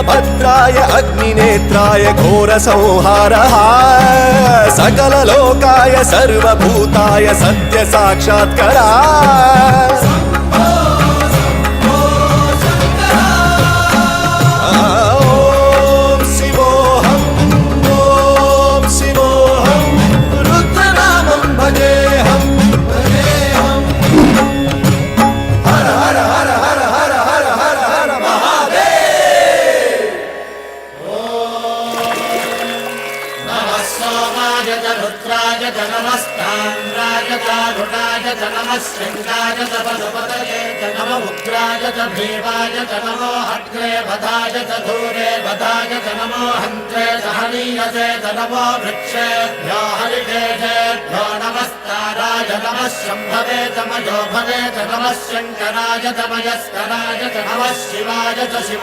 वीरभद्राय अग्निनेत्राय घोरसंहारः सकललोकाय सर्वभूताय सत्यसाक्षात्करा रुद्राय च नमस्ताम्राय च रुणाय च नमः शृङ्गाय च पशुपतये च नमः उग्राय च भीमाय च नमो हग्रे वधाय च धूरे वधाय च नमो हन्त्रे च हनीयसे च नमो वृक्षेभ्यो हरिकेशेभ्यो नमस्ताराय नमः शम्भवे च मयोभवे च नमः शङ्कराय च मयस्कराय च नमः शिवाय च शिव